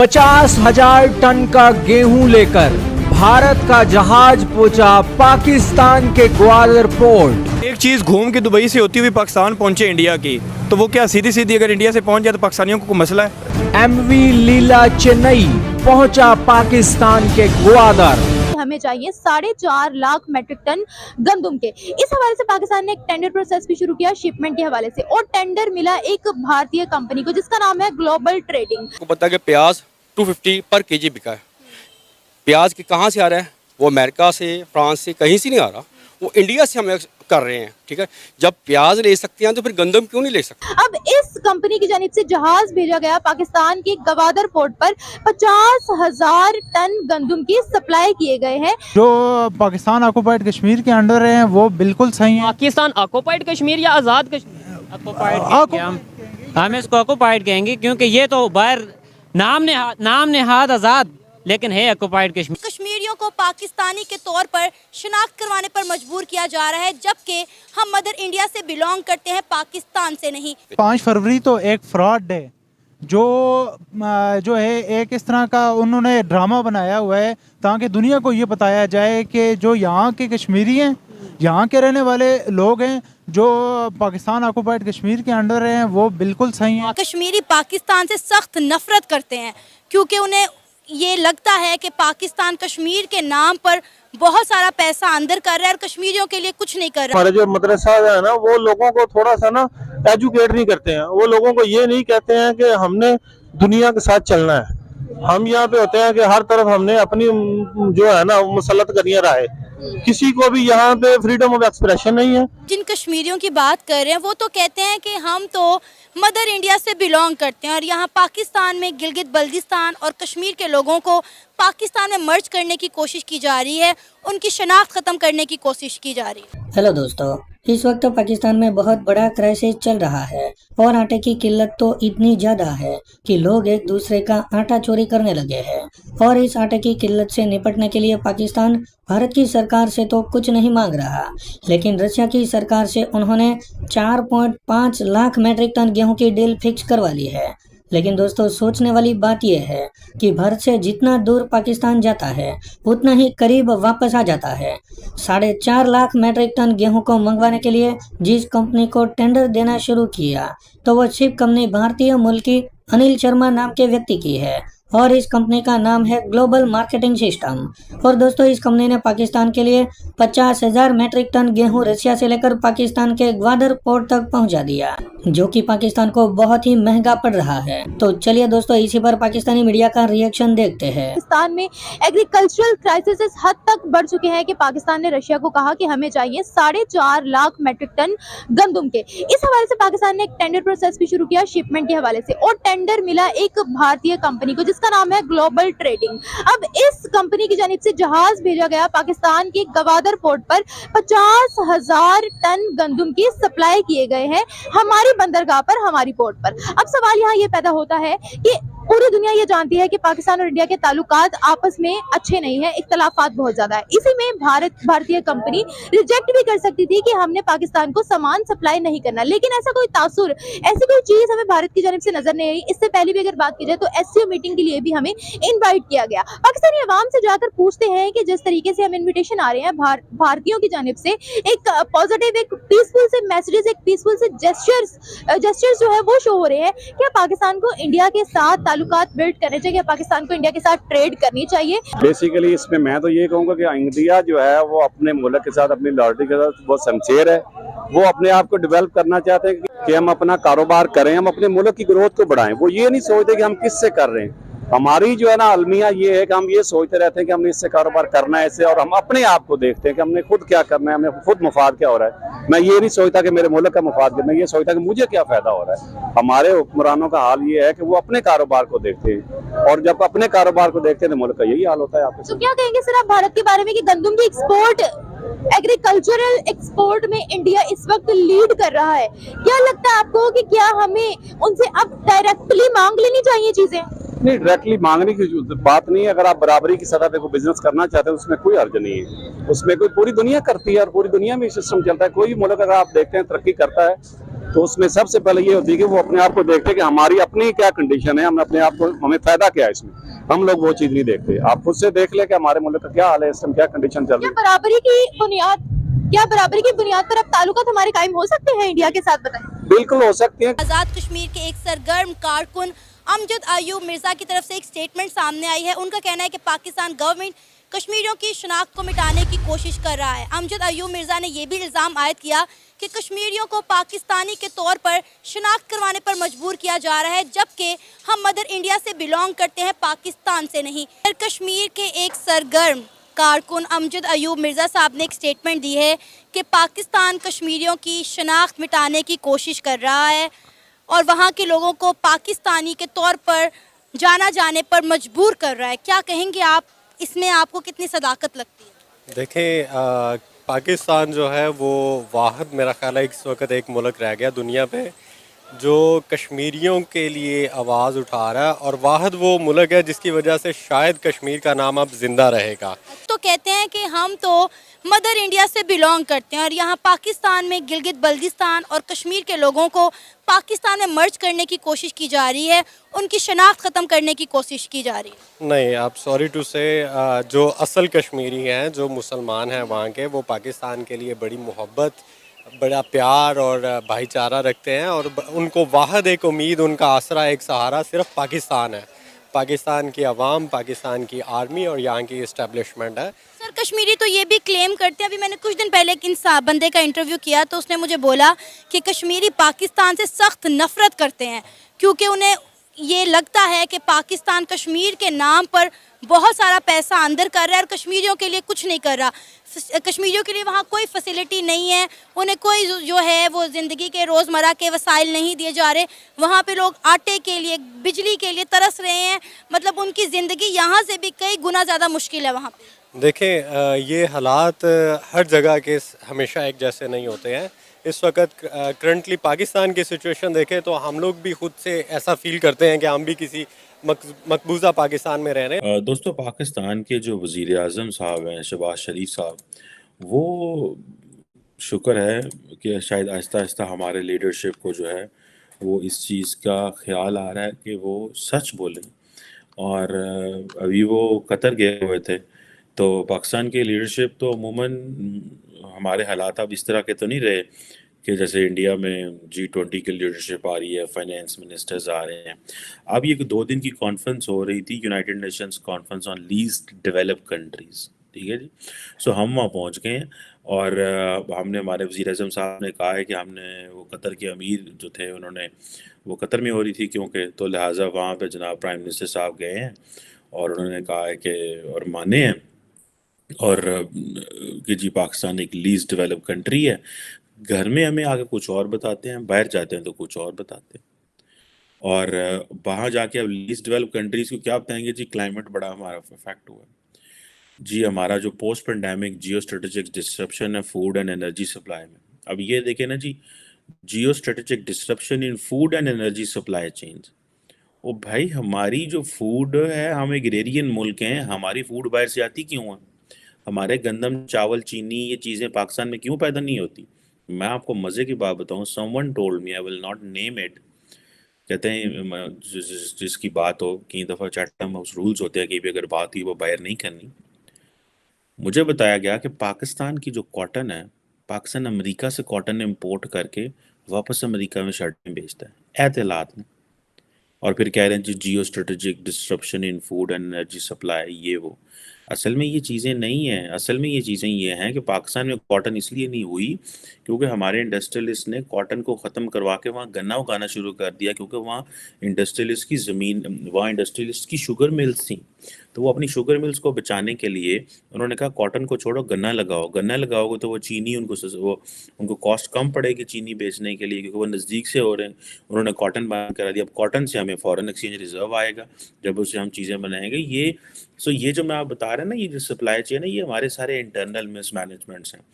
50,000 ton का गेहूं लेकर भारत का जहाज पहुंचा पाकिस्तान के ग्वालियर पोर्ट। एक चीज़ घूम के दुबई से होती हुई पाकिस्तान पहुंचे इंडिया की, तो वो क्या सीधी सीधी अगर इंडिया से पहुंच जाए तो पाकिस्तानियों को कोई मसला है? एमवी लीला चेन्नई पहुंचा पाकिस्तान के ग्वादर। हमें चाहिए 4.5 लाख मेट्रिक टन गंदम के। इस हवाले से पाकिस्तान ने एक टेंडर प्रोसेस भी शुरू किया शिपमेंट के हवाले से, और टेंडर मिला एक भारतीय कंपनी को जिसका नाम है ग्लोबल ट्रेडिंग। को पता है कि प्याज 250 पर केजी बिका है। प्याज की कहाँ से आ रहा है? वो अमेरिका से, फ्रांस से, कहीं से नहीं आ रहा, वो इंडिया से हमें कर रहे हैं। ठीक है, जब प्याज ले सकते हैं तो फिर गंदम क्यों नहीं ले सकते? अब इस कंपनी की जानिब से जहाज भेजा गया पाकिस्तान के ग्वादर पोर्ट पर 50,000 टन गंदम की सप्लाई किए गए हैं। जो पाकिस्तान ऑक्युपाइड कश्मीर के अंडर हैं वो बिल्कुल सही है। पाकिस्तान ऑक्युपाइड कश्मीर या आज़ाद कश्मीर? ऑक्युपाइड हम इसको ऑक्युपाइड कहेंगे, क्योंकि ये तो बाहर नाम नेहाद आज़ाद लेकिन है ऑक्युपाइड कश्मीर। कश्मीरियों को पाकिस्तानी के तौर पर शिनाख्त करवाने पर मजबूर किया जा रहा है, जबकि हम मदर इंडिया से बिलोंग करते हैं, पाकिस्तान से नहीं। 5 फरवरी तो एक फ्रॉड है जो है एक इस तरह का उन्होंने ड्रामा बनाया हुआ है ताकि दुनिया को ये बताया जाए कि जो यहाँ के कश्मीरी हैं, यहाँ के रहने वाले लोग हैं, जो पाकिस्तान ऑक्युपाइड कश्मीर के अंडर हैं, वो बिल्कुल सही हैं। कश्मीरी पाकिस्तान से सख्त नफरत करते हैं क्योंकि उन्हें ये लगता है कि पाकिस्तान कश्मीर के नाम पर बहुत सारा पैसा अंदर कर रहा है और कश्मीरियों के लिए कुछ नहीं कर रहा। हमारे जो मदरसा है ना, वो लोगों को थोड़ा सा ना एजुकेट नहीं करते हैं। वो लोगों को ये नहीं कहते हैं कि हमने दुनिया के साथ चलना है। हम यहाँ पे होते हैं कि हर तरफ हमने अपनी जो है ना मुसलत करिए राय, किसी को भी यहाँ पे फ्रीडम ऑफ एक्सप्रेशन नहीं है। जिन कश्मीरियों की बात कर रहे हैं वो तो कहते हैं कि हम तो मदर इंडिया से बिलोंग करते हैं और यहाँ पाकिस्तान में गिलगित बल्दिस्तान और कश्मीर के लोगों को पाकिस्तान में मर्ज करने की कोशिश की जा रही है, उनकी शनाख्त खत्म करने की कोशिश की जा रही है। हेलो दोस्तों, इस वक्त पाकिस्तान में बहुत बड़ा क्राइसिस चल रहा है और आटे की किल्लत तो इतनी ज्यादा है कि लोग एक दूसरे का आटा चोरी करने लगे हैं। और इस आटे की किल्लत से निपटने के लिए पाकिस्तान भारत की सरकार से तो कुछ नहीं मांग रहा, लेकिन रशिया की सरकार से उन्होंने 4.5 लाख मेट्रिक टन गेहूं की डील फिक्स करवा ली है। लेकिन दोस्तों, सोचने वाली बात यह है कि भारत से जितना दूर पाकिस्तान जाता है उतना ही करीब वापस आ जाता है। 4.5 लाख मेट्रिक टन गेहूं को मंगवाने के लिए जिस कंपनी को टेंडर देना शुरू किया तो वो शिप कंपनी भारतीय मूल की अनिल शर्मा नाम के व्यक्ति की है और इस कंपनी का नाम है ग्लोबल मार्केटिंग सिस्टम। और दोस्तों, इस कंपनी ने पाकिस्तान के लिए 50,000 मेट्रिक टन गेहूं रशिया से लेकर पाकिस्तान के ग्वादर पोर्ट तक पहुंचा दिया, जो कि पाकिस्तान को बहुत ही महंगा पड़ रहा है। तो चलिए दोस्तों, इसी पर पाकिस्तानी मीडिया का रिएक्शन देखते हैं। पाकिस्तान में एग्रीकल्चरल क्राइसिस इस हद तक बढ़ चुके हैं कि पाकिस्तान ने रशिया को कहा कि हमें चाहिए 4.5 लाख मेट्रिक टन गंदम के। इस हवाले से पाकिस्तान ने एक टेंडर प्रोसेस भी शुरू किया शिपमेंट के हवाले से, और टेंडर मिला एक भारतीय कंपनी को जिसका नाम है ग्लोबल ट्रेडिंग। अब इस कंपनी की जानिब से जहाज भेजा गया पाकिस्तान के ग्वादर पोर्ट पर 50,000 टन गंदम की सप्लाई किए गए हैं हमारी बंदरगाह पर, हमारी पोर्ट पर। अब सवाल यहाँ ये पैदा होता है कि पूरी दुनिया ये जानती है कि पाकिस्तान और इंडिया के ताल्लुकात आपस में अच्छे नहीं है, इख्तलाफात बहुत ज्यादा है। इसी में भारतीय कंपनी रिजेक्ट भी कर सकती थी कि हमने पाकिस्तान को सामान सप्लाई नहीं करना, लेकिन ऐसा कोई तासुर, ऐसी कोई चीज हमें भारत की जानिब से नजर नहीं आई। इससे पहले भी अगर बात की जाए तो एससीओ मीटिंग के लिए भी हमें इन्वाइट किया गया। पाकिस्तानी अवाम से जाकर पूछते हैं कि जिस तरीके से हमें इन्विटेशन आ रहे हैं भारतीयों की जानिब से, एक पॉजिटिव, एक पीसफुल से मैसेजेस, एक पीसफुल से जेस्चर्स जो है वो शो हो रहे हैं। क्या पाकिस्तान को इंडिया के साथ ताल्लुकात बिल्ड करने चाहिए? पाकिस्तान को इंडिया के साथ ट्रेड करनी चाहिए? बेसिकली इसमें मैं तो ये कहूँगा कि इंडिया जो है वो अपने मुल्क के साथ, अपनी लॉयल्टी के साथ बहुत शमशेर है। वो अपने आप को डेवलप करना चाहते हैं कि हम अपना कारोबार करें, हम अपने मुल्क की ग्रोथ को बढ़ाएं। वो ये नहीं सोचते कि हम किससे कर रहे हैं। हमारी जो है ना अलमिया ये है कि हम ये सोचते रहते हैं कि हमने इससे कारोबार करना है इससे, और हम अपने आप को देखते हैं कि हमने खुद क्या करना है, हमें खुद मुफाद क्या हो रहा है। मैं ये नहीं सोचता कि मेरे मुल्क का मुफाद, मैं ये सोचता कि मुझे क्या फायदा हो रहा है। हमारे हुक्मरानों का हाल ये है कि वो अपने कारोबार को देखते हैं, और जब अपने कारोबार को देखते हैं तो मुल्क का यही हाल होता है। आप तो क्या कहेंगे सर आप भारत के बारे में कि गंदम की एक्सपोर्ट, एग्रीकल्चरल एक्सपोर्ट में इंडिया इस वक्त लीड कर रहा है? क्या लगता है आपको कि क्या हमें उनसे अब डायरेक्टली मांग लेनी चाहिए चीजें? नहीं, डायरेक्टली मांगने की बात नहीं है। अगर आप बराबरी की सतह पे कोई बिजनेस करना चाहते हैं उसमें कोई अर्ज नहीं है। उसमें कोई पूरी दुनिया करती है और पूरी दुनिया में सिस्टम चलता है। कोई मुल्क अगर आप देखते हैं तरक्की करता है तो उसमें सबसे पहले ये होती है कि वो अपने आप को देखते हैं कि हमारी अपनी क्या कंडीशन है, हम अपने आप को, हमें फायदा क्या है इसमें। हम लोग वो चीज नहीं देखते। आप खुद से देख ले कि हमारे मुल्क का क्या हाल है, इस टाइम क्या कंडीशन चल रही है। क्या बराबरी की बुनियाद पर अब ताल्लुकात हमारे कायम हो सकते हैं इंडिया के साथ, बताएं। बिल्कुल हो सकती है। आज़ाद कश्मीर के एक सरगर्म कारकुन अमजद अयूब मिर्ज़ा की तरफ से एक स्टेटमेंट सामने आई है। उनका कहना है कि पाकिस्तान गवर्नमेंट कश्मीरियों की शनाख्त को मिटाने की कोशिश कर रहा है। अमजद अयूब मिर्ज़ा ने यह भी इल्ज़ाम आयद किया कि कश्मीरियों को पाकिस्तानी के तौर पर शनाख्त करवाने पर मजबूर किया जा रहा है, जबकि हम मदर इंडिया से बिलोंग करते हैं, पाकिस्तान से नहीं। कश्मीर के एक सरगर्म कारकुन अमजद अयूब मिर्ज़ा साहब ने एक स्टेटमेंट दी है कि पाकिस्तान कश्मीरियों की शनाख्त मिटाने की कोशिश कर रहा है और वहाँ के लोगों को पाकिस्तानी के तौर पर जाना जाने पर मजबूर कर रहा है। क्या कहेंगे आप, इसमें आपको कितनी सदाकत लगती है? देखें, पाकिस्तान जो है वो वाहिद मेरा ख्याल है इस वक्त एक मुल्क रह गया दुनिया पे जो कश्मीरियों के लिए आवाज़ उठा रहा है, और वाहिद वो मुल्क है जिसकी वजह से शायद कश्मीर का नाम अब जिंदा रहेगा। तो कहते हैं कि हम तो मदर इंडिया से बिलोंग करते हैं और यहाँ पाकिस्तान में गिलगित बल्दिस्तान और कश्मीर के लोगों को पाकिस्तान में मर्ज करने की कोशिश की जा रही है, उनकी शनाख्त ख़त्म करने की कोशिश की जा रही है। नहीं, आप सॉरी टू से, जो असल कश्मीरी हैं, जो मुसलमान हैं वहाँ के, वो पाकिस्तान के लिए बड़ी मोहब्बत, बड़ा प्यार और भाईचारा रखते हैं, और उनको वाहिद एक उम्मीद, उनका आसरा, एक सहारा सिर्फ पाकिस्तान है। पाकिस्तान की आवाम, पाकिस्तान की आर्मी और यहाँ की इस्टेब्लिशमेंट है। सर, कश्मीरी तो ये भी क्लेम करते हैं, अभी मैंने कुछ दिन पहले एक बंदे का इंटरव्यू किया तो उसने मुझे बोला कि कश्मीरी पाकिस्तान से सख्त नफरत करते हैं क्योंकि उन्हें ये लगता है कि पाकिस्तान कश्मीर के नाम पर बहुत सारा पैसा अंदर कर रहा है और कश्मीरियों के लिए कुछ नहीं कर रहा। कश्मीरियों के लिए वहाँ कोई फैसिलिटी नहीं है, उन्हें कोई जो है वो ज़िंदगी के रोज़मर्रा के वसाइल नहीं दिए जा रहे। वहाँ पे लोग आटे के लिए, बिजली के लिए तरस रहे हैं, मतलब उनकी ज़िंदगी यहाँ से भी कई गुना ज़्यादा मुश्किल है वहाँ पे। देखें, ये हालात हर जगह के हमेशा एक जैसे नहीं होते हैं। इस वक्त करंटली पाकिस्तान की सिचुएशन देखें तो हम लोग भी खुद से ऐसा फील करते हैं कि हम भी किसी मकबूजा पाकिस्तान में रह रहे हैं। दोस्तों, पाकिस्तान के जो वज़ीर आज़म साहब हैं, शहबाज शरीफ साहब, वो शुक्र है कि शायद आहिस्ता आहिस्ता हमारे लीडरशिप को जो है वो इस चीज़ का ख्याल आ रहा है कि वो सच बोलें। और अभी वो कतर गए हुए थे, तो पाकिस्तान की लीडरशिप तो अमूमन हमारे हालात अब इस तरह के तो नहीं रहे कि जैसे इंडिया में G20 की लीडरशिप आ रही है, फाइनेंस मिनिस्टर्स आ रहे हैं। अब ये 2 दिन की कॉन्फ्रेंस हो रही थी, United Nations conference on least developed countries, ठीक है जी। सो हम वहाँ पहुँच गए हैं और हमने, हमारे वज़ीर आज़म साहब ने कहा है कि हमने, वो कतर के अमीर जो थे उन्होंने, वो कतर में हो रही थी क्योंकि, तो लिहाजा वहाँ पे जनाब प्राइम मिनिस्टर साहब गए हैं और उन्होंने कहा है कि, और माने हैं, और कि जी पाकिस्तान एक लीस्ट डेवलप्ड कंट्री है। घर में हमें आगे कुछ और बताते हैं, बाहर जाते हैं तो कुछ और बताते हैं। और वहाँ जाके अब लीस्ट डेवलप्ड कंट्रीज़ को क्या बताएंगे जी, क्लाइमेट बड़ा हमारा इफेक्ट हुआ है जी, हमारा जो post pandemic geo strategic disruption है फूड एंड एनर्जी सप्लाई में। अब ये देखें ना जी, geo strategic disruption in food and energy supply chains. ओ भाई, हमारी जो फूड है, हम एक एग्रेरियन मुल्क हैं, हमारी फूड बाहर से आती क्यों है? हमारे गंदम, चावल, चीनी, ये चीज़ें पाकिस्तान में क्यों पैदा नहीं होती? मैं आपको मज़े की बात बताऊं, someone told me, I will not name it, कहते हैं जिसकी बात हो, कई दफ़ा चैटम हाउस रूल्स होते हैं कि भी अगर बात हुई वो बाहर नहीं करनी। मुझे बताया गया कि पाकिस्तान की जो कॉटन है, पाकिस्तान अमेरिका से कॉटन इंपोर्ट करके वापस अमेरिका में शर्टें बेचता है एतलात में, और फिर कह रहे हैं जी geo strategic disruption in food and energy supply, ये वो। असल में ये चीज़ें नहीं हैं। असल में ये चीज़ें ये हैं कि पाकिस्तान में कॉटन इसलिए नहीं हुई क्योंकि हमारे इंडस्ट्रियलिस्ट ने कॉटन को ख़त्म करवा के वहाँ गन्ना उगाना शुरू कर दिया, क्योंकि वहाँ इंडस्ट्रियलिस्ट की ज़मीन, वहाँ इंडस्ट्रियलिस्ट की शुगर मिल्स थी, तो वो अपनी शुगर मिल्स को बचाने के लिए उन्होंने कहा कॉटन को छोड़ो, गन्ना लगाओ। गन्ना लगाओगे तो वो चीनी, उनको कॉस्ट कम पड़ेगी चीनी बेचने के लिए, क्योंकि वो नज़दीक से हो रहे हैं। उन्होंने कॉटन बैन करा दिया। अब कॉटन से हमें फॉरेन एक्सचेंज रिजर्व आएगा, जब उससे हम चीज़ें बनाएंगे। ये जो मैं आप बता रहे हैं ना, ये जो सप्लाई चेन है, ये हमारे सारे इंटरनल मिसमैनेजमेंट्स हैं।